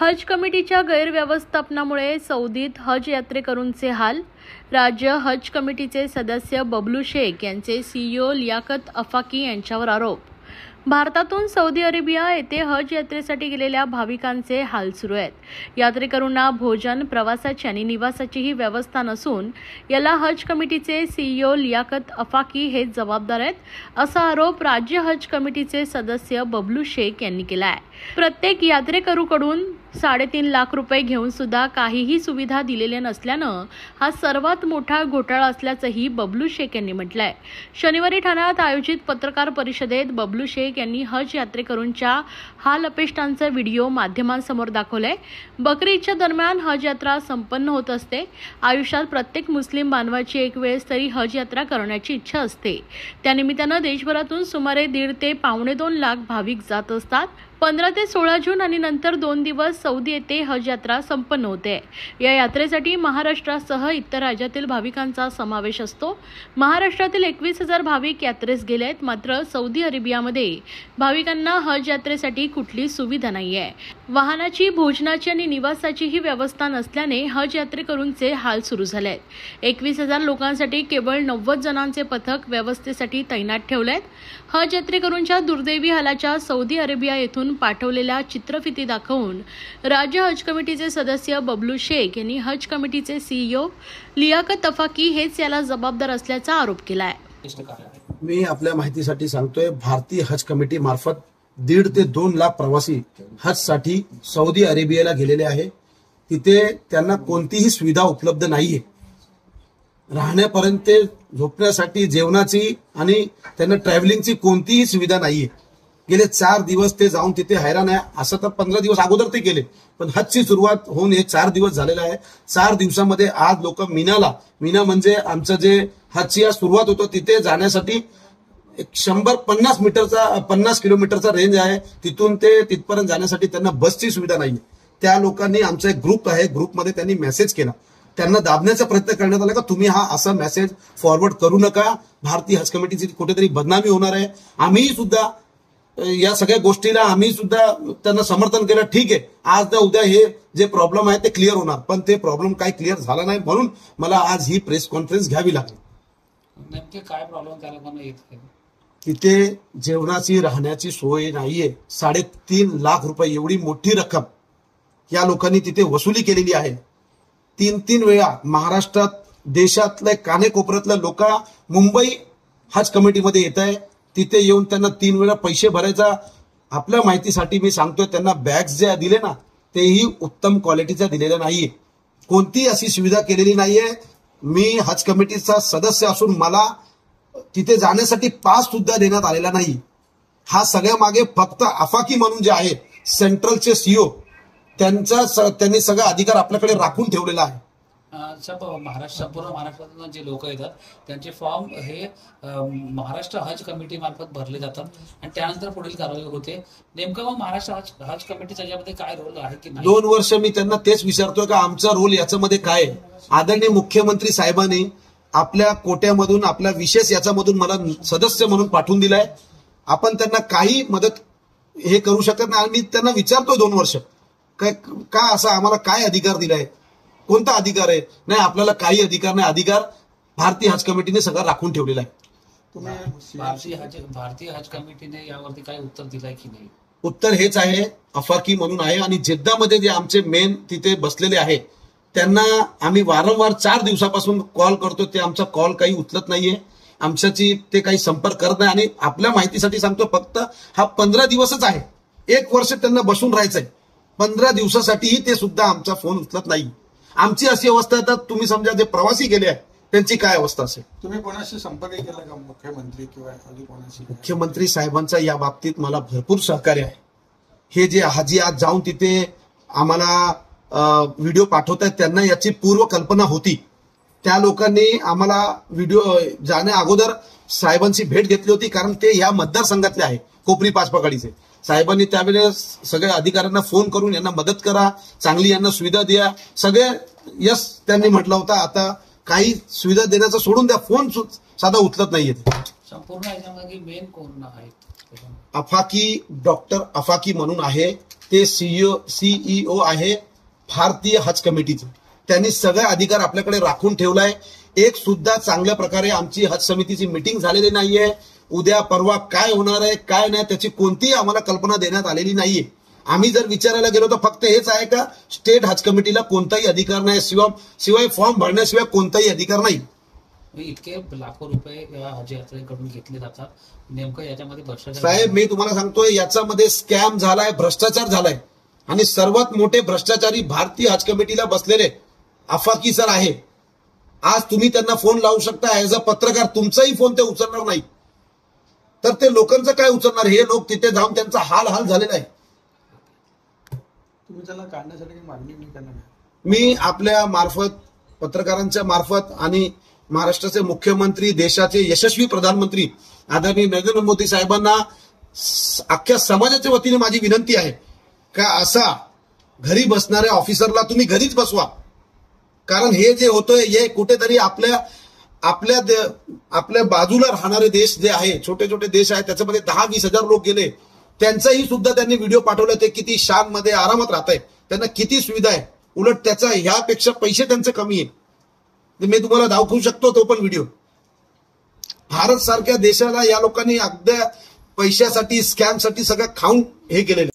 हज कमिटीच्या गैरव्यवस्थापनामुळे सौदीत हज यात्रेकरूंचे हाल। राज्य हज कमिटीचे सदस्य बबलू शेख यांचे सीईओ लियाकत अफाकी यांच्यावर आरोप। भारतातून सौदी अरेबिया येथे हज यात्रेसाठी गेलेल्या भाविकांचे हाल सुरू आहेत। यात्रेकरूंना भोजन, प्रवासाची आणि निवासाचीही व्यवस्था नसून याला हज कमिटीचे सीईओ लियाकत अफाकी हे जबाबदार आहेत, असा आरोप राज्य हज कमिटीचे सदस्य बबलू शेख यांनी केला आहे। प्रत्येक यात्रेकरूकडून 3.5 लाख रुपये घेऊन सुद्धा काहीही सुविधा दिलेल्या नसल्यानं हा सर्वात मोठा घोटाळा असल्याचंही बबलू शेख यांनी म्हटलंय। शनिवारी ठाण्यात आयोजित पत्रकार परिषदेत बबलू शेख यांनी हज यात्रेकरूंच्या हाल अपेष्टांचा व्हिडिओ माध्यमांसमोर दाखवलाय। बकरी ईदच्या दरम्यान हज यात्रा संपन्न होत असते। आयुष्यात प्रत्येक मुस्लिम बांधवाची एक वेळेस तरी हज यात्रा करण्याची इच्छा असते। त्यानिमित्तानं देशभरातून सुमारे 1.5 ते 2.25 लाख भाविक जात असतात। 15 ते 16 जून आणि नंतर 2 दिवस सौदी येथे हज यात्रा संपन्न होते। या यात्रेसाठी महाराष्ट्रासह इतर राज्यातील भाविकांचा समावेश असतो। महाराष्ट्रातील 21,000 भाविक यात्रेस गेलेत, मात्र सौदी अरेबियामध्ये भाविकांना हज यात्रेसाठी कुठली सुविधा नाहीये। वाहनाची, भोजनाची आणि निवासाचीही व्यवस्था नसल्याने हज यात्रेकरूंचे हाल सुरू झालेत। 21,000 लोकांसाठी केवळ 90 जणांचे पथक व्यवस्थेसाठी तैनात ठेवलेत। हज यात्रेकरूंच्या दुर्दैवी हालाच्या सौदी अरेबिया येथून पाठवलेल्या चित्रफिती दाखवून राज्य हज कमिटीचे सदस्य बबलू शेख यांनी हज कमिटीचे सीईओ लियाकत अफाकी हेच याला जबाबदार असल्याचा आरोप केला आहे। मी आपल्या माहितीसाठी सांगतोय, भारतीय हज कमिटी मार्फत 1.5 ते 2 लाख प्रवासी हज साठी सौदी अरेबियाला गेलेले आहे। तिथे त्यांना कोणतीही सुविधा उपलब्ध नाहीये। राहण्यापर्यंत, झोपण्यासाठी, जेवणाची आणि त्यांना ट्रॅव्हलिंगची कोणतीही सुविधा नाहीये। गेले 4 दिवस ते जाऊन तिथे हैराण आहे। असं तर 15 दिवस अगोदर ते गेले, पण हजची सुरुवात होऊन हे 4 दिवस झालेला आहे। 4 दिवसामध्ये आज लोक मीना म्हणजे आमचं जे हजची सुरुवात होतो तिथे जाण्यासाठी 50 किलोमीटरचा रेंज आहे। तिथून ते तिथपर्यंत जाण्यासाठी त्यांना बसची सुविधा नाहीये। त्या लोकांनी आमचा एक ग्रुप आहे, ग्रुपमध्ये त्यांनी मेसेज केला, त्यांना दाबण्याचा प्रयत्न करण्यात आला का तुम्ही हा असा मेसेज फॉरवर्ड करू नका, भारतीय हज कमिटीची कुठेतरी बदनामी होणार आहे। आम्ही सुद्धा या सगळ्या गोष्टीला त्यांना समर्थन केलं। ठीक आहे, आज ना उद्या हे जे प्रॉब्लेम आहे ते क्लिअर होणार, पण ते प्रॉब्लेम काही क्लिअर झाला नाही, म्हणून मला आज ही प्रेस कॉन्फरन्स घ्यावी लागली। नेमके काय प्रॉब्लेम त्या लोकांना येत आहे? तिथे जेवणाची, राहण्याची सोय नाहीये। 3.5 लाख रुपये एवढी मोठी रक्कम या लोकांनी तिथे वसुली केलेली आहे। 3 वेळा महाराष्ट्रात, देशातल्या कानेकोपऱ्यातल्या लोक मुंबई हज कमिटीमध्ये येत आहे। तिथे येऊन त्यांना 3 वेळा पैसे भरायचा। आपल्या माहितीसाठी मी सांगतोय, त्यांना बॅग्स जे दिले ना तेही उत्तम क्वालिटीच्या दिलेल्या नाहीये। कोणती अशी सुविधा केलेली नाहीये। मी हज कमिटीचा सदस्य असून मला तिथे जाण्यासाठी पास सुद्धा देण्यात आलेला नाही। हा सगळ्या मागे फक्त अफाकी म्हणून जे आहे सेंट्रलचे सीईओ, त्यांनी सगळा अधिकार आपल्याकडे राखून ठेवलेला आहे। संपूर्ण महाराष्ट्रातून जे लोक येतात त्यांचे फॉर्म हे महाराष्ट्र हज कमिटी मार्फत भरले जातात आणि त्यानंतर पुढील कारवाई होते। नेमकं मग महाराष्ट्र हज कमिटीचा याच्यामध्ये काय रोल आहे की नाही? 2 वर्ष मी त्यांना तेच विचारतोय का आमचा रोल याच्यामध्ये काय आहे। आदरणीय मुख्यमंत्री साहेबांनी आपल्या कोट्यामधून, आपल्या विशेष याच्यामधून मला सदस्य म्हणून पाठवून दिलाय। आपण त्यांना काही मदत हे करू शकत नाही। मी त्यांना विचारतोय 2 वर्ष का असा आम्हाला काय अधिकार दिलाय, कोणता अधिकार आहे? नाही, आपल्याला काही अधिकार नाही। अधिकार भारतीय हज कमिटीने सगळं राखून ठेवलेला आहे। भारतीय हज कमिटीने यावरती काय उत्तर दिलंय की नाही? उत्तर हेच आहे, अफाकी म्हणून आहे। आणि जेद्दामध्ये जे आमचे मेन तिथे बसलेले आहे त्यांना आम्ही वारंवार 4 दिवसापासून कॉल करतो, ते आमचा कॉल काही उचलत नाहीये, आमच्याशी ते काही संपर्क करत नाही। आणि आपल्या माहितीसाठी सांगतो, फक्त हा 15 दिवसच आहे। 1 वर्ष त्यांना बसून राहायचंय, 15 दिवसासाठीही ते सुद्धा आमचा फोन उचलत नाही। आमची अशी अवस्था आहे, तर तुम्ही समजा जे प्रवासी गेले आहेत त्यांची काय अवस्था असेल? तुम्ही कोणाशी संपर्क केला का, मुख्यमंत्री किंवा कोणाशी? मुख्यमंत्री साहेबांचा या बाबतीत मला भरपूर सहकार्य आहे। हे जे हाजी आज जाऊन तिथे आम्हाला व्हिडिओ पाठवत आहेत त्यांना याची पूर्व कल्पना होती। त्या लोकांनी आम्हाला व्हिडिओ जाण्या अगोदर साहेबांची भेट घेतली होती, कारण ते या मतदारसंघातले आहे, कोपरी पाचपकाडीचे। साहेबांनी त्यावेळेस सगळ्या अधिकाऱ्यांना फोन करून यांना मदत करा, चांगली यांना सुविधा द्या, सगळे यस त्यांनी म्हटलं होतं। आता काही सुविधा देण्याचं सोडून द्या, फोन साधा उचलत नाहीये। संपूर्ण याच्यामध्ये मेन कोण आहे? अफाकी, डॉक्टर अफाकी म्हणून आहे। ते सीईओ आहे भारतीय हज कमिटीचे. त्यांनी सगळे अधिकार आपल्याकडे राखून ठेवलाय. एक सुद्धा चांगल्या प्रकारे आमची हज समितीची मीटिंग झालेली नाहीये. उद्या परवा काय होणार आहे काय नाही त्याची कोणतीही आम्हाला कल्पना देण्यात आलेली नाहीये. आम्ही जर विचारायला गेलो तर फक्त हेच आहे का स्टेट हज कमिटीला कोणताही अधिकार नाही, शिवाय फॉर्म भरण्याशिवाय कोणताही अधिकार नाही. इतके लाखो रुपये हज यात्रेकडून घेतले जातात, नेमकं याच्यामध्ये भ्रष्टाचार. साहेब मी तुम्हाला सांगतोय याच्यामध्ये स्कॅम झालाय, भ्रष्टाचार झालाय आणि सर्वात मोठे भ्रष्टाचारी भारतीय हज कमिटीला बसलेले अफाकी सर आहे. आज तुम्ही त्यांना फोन लावू शकता ऍज अ पत्रकार, तुमचाही फोन ते उचलणार नाही तर ते लोकांचं काय उचलणार. हे लोक तिथे जाऊन त्यांचा हाल झालेला आहे. तुम्ही त्याला काढण्यासाठी काही मागणी नाही करणार? मी आपल्या मार्फत पत्रकारांच्या मार्फत आणि महाराष्ट्राचे मुख्यमंत्री देशाचे यशस्वी प्रधानमंत्री आदरणीय नरेंद्र मोदी साहेबांना अख्ख्या समाजाच्या वतीने माझी विनंती आहे का असा घरी बसणाऱ्या ऑफिसरला तुम्ही घरीच बसवा. कारण हे जे होतंय हे कुठेतरी आपल्या बाजूला राहणारे देश जे आहे, छोटे छोटे देश आहेत, त्याच्यामध्ये 10-20 हजार लोक गेले. त्यांचाही सुद्धा त्यांनी व्हिडिओ पाठवले. ते किती शानमध्ये आरामात राहत आहे, त्यांना किती सुविधा आहे. उलट त्याचा ह्यापेक्षा पैसे त्यांचे कमी आहे. मी तुम्हाला दाखवू शकतो तो पण व्हिडिओ. भारत सारख्या देशाला या लोकांनी अगदी पैशासाठी स्कॅमसाठी सगळं खाऊन हे केलेलं.